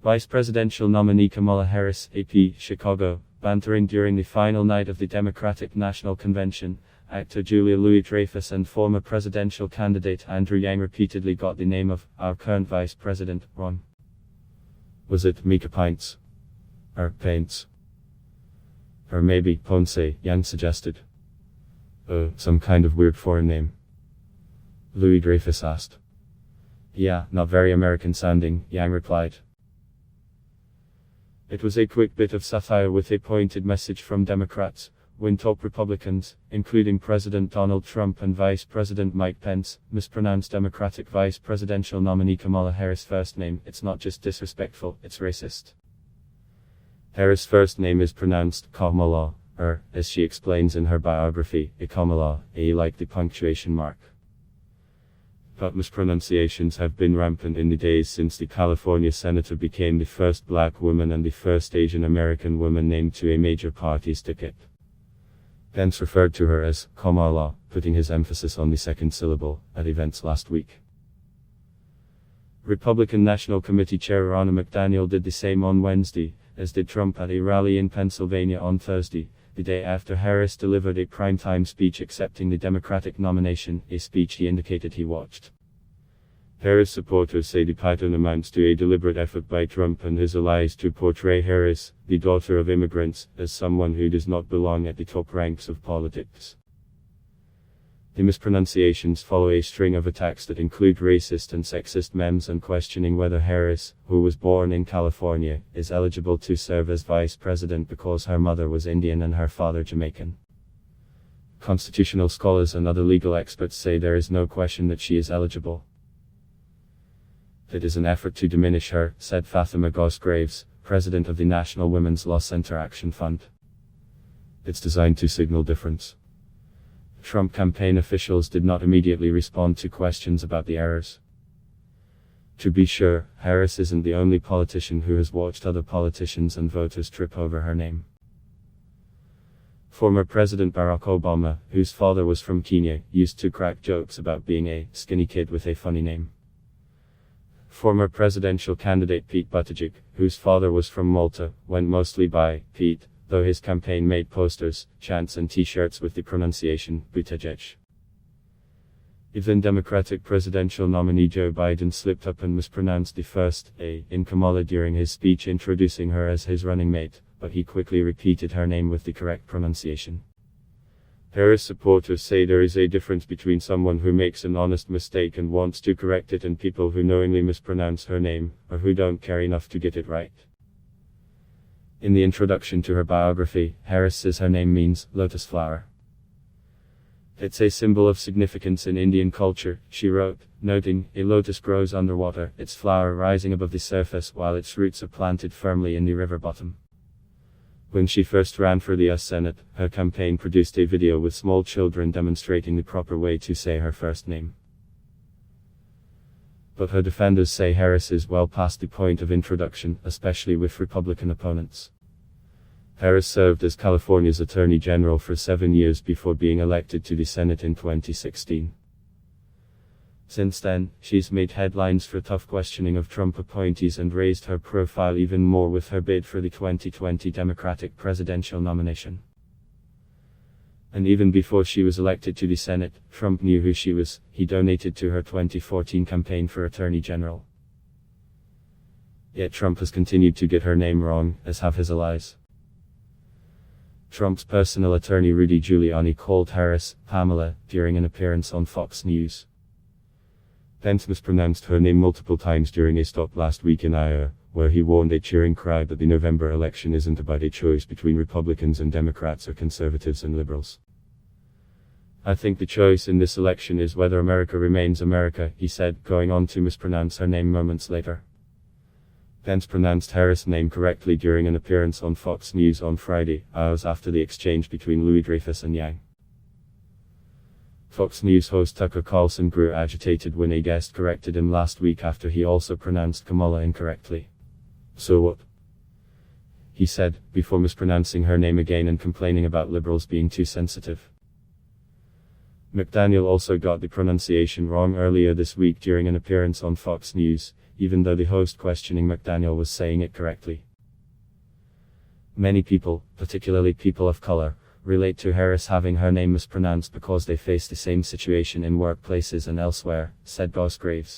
Vice presidential nominee Kamala Harris, AP, Chicago, bantering during the final night of the Democratic National Convention. Actor Julia Louis-Dreyfus and former presidential candidate Andrew Yang repeatedly got the name of our current vice president wrong. Was it Mika Pints? Or Paints? Or maybe Ponce, Yang suggested. Oh, some kind of weird foreign name. Louis-Dreyfus asked. Yeah, not very American sounding, Yang replied. It was a quick bit of satire with a pointed message from Democrats, when top Republicans, including President Donald Trump and Vice President Mike Pence, mispronounced Democratic vice presidential nominee Kamala Harris' first name. It's not just disrespectful, it's racist. Harris' first name is pronounced Kamala, or, as she explains in her biography, Kamala, like the punctuation mark. But mispronunciations have been rampant in the days since the California senator became the first black woman and the first Asian American woman named to a major party's ticket. Pence referred to her as Kamala, putting his emphasis on the second syllable, at events last week. Republican National Committee Chair Ronna McDaniel did the same on Wednesday, as did Trump at a rally in Pennsylvania on Thursday, the day after Harris delivered a primetime speech accepting the Democratic nomination, a speech he indicated he watched. Harris supporters say the pattern amounts to a deliberate effort by Trump and his allies to portray Harris, the daughter of immigrants, as someone who does not belong at the top ranks of politics. The mispronunciations follow a string of attacks that include racist and sexist memes and questioning whether Harris, who was born in California, is eligible to serve as vice president because her mother was Indian and her father Jamaican. Constitutional scholars and other legal experts say there is no question that she is eligible. It is an effort to diminish her, said Fatima Goss-Graves, president of the National Women's Law Center Action Fund. It's designed to signal difference. Trump campaign officials did not immediately respond to questions about the errors. To be sure, Harris isn't the only politician who has watched other politicians and voters trip over her name. Former President Barack Obama, whose father was from Kenya, used to crack jokes about being a skinny kid with a funny name. Former presidential candidate Pete Buttigieg, whose father was from Malta, went mostly by Pete, though his campaign made posters, chants and t-shirts with the pronunciation Buttigieg. Even Democratic presidential nominee Joe Biden slipped up and mispronounced the first A in Kamala during his speech introducing her as his running mate, but he quickly repeated her name with the correct pronunciation. Harris supporters say there is a difference between someone who makes an honest mistake and wants to correct it and people who knowingly mispronounce her name, or who don't care enough to get it right. In the introduction to her biography, Harris says her name means lotus flower. It's a symbol of significance in Indian culture, she wrote, noting, a lotus grows underwater, its flower rising above the surface while its roots are planted firmly in the river bottom. When she first ran for the US Senate, her campaign produced a video with small children demonstrating the proper way to say her first name. But her defenders say Harris is well past the point of introduction, especially with Republican opponents. Harris served as California's Attorney General for 7 years before being elected to the Senate in 2016. Since then, she's made headlines for tough questioning of Trump appointees and raised her profile even more with her bid for the 2020 Democratic presidential nomination. And even before she was elected to the Senate, Trump knew who she was. He donated to her 2014 campaign for Attorney General. Yet Trump has continued to get her name wrong, as have his allies. Trump's personal attorney Rudy Giuliani called Harris Pamela during an appearance on Fox News. Pence mispronounced her name multiple times during a stop last week in Iowa, where he warned a cheering crowd that the November election isn't about a choice between Republicans and Democrats or conservatives and liberals. I think the choice in this election is whether America remains America, he said, going on to mispronounce her name moments later. Pence pronounced Harris' name correctly during an appearance on Fox News on Friday, hours after the exchange between Louis-Dreyfus and Yang. Fox News host Tucker Carlson grew agitated when a guest corrected him last week after he also pronounced Kamala incorrectly. So what? He said, before mispronouncing her name again and complaining about liberals being too sensitive. McDaniel also got the pronunciation wrong earlier this week during an appearance on Fox News. even though the host questioning McDaniel was saying it correctly. Many people, particularly people of color, relate to Harris having her name mispronounced because they face the same situation in workplaces and elsewhere, said Graves.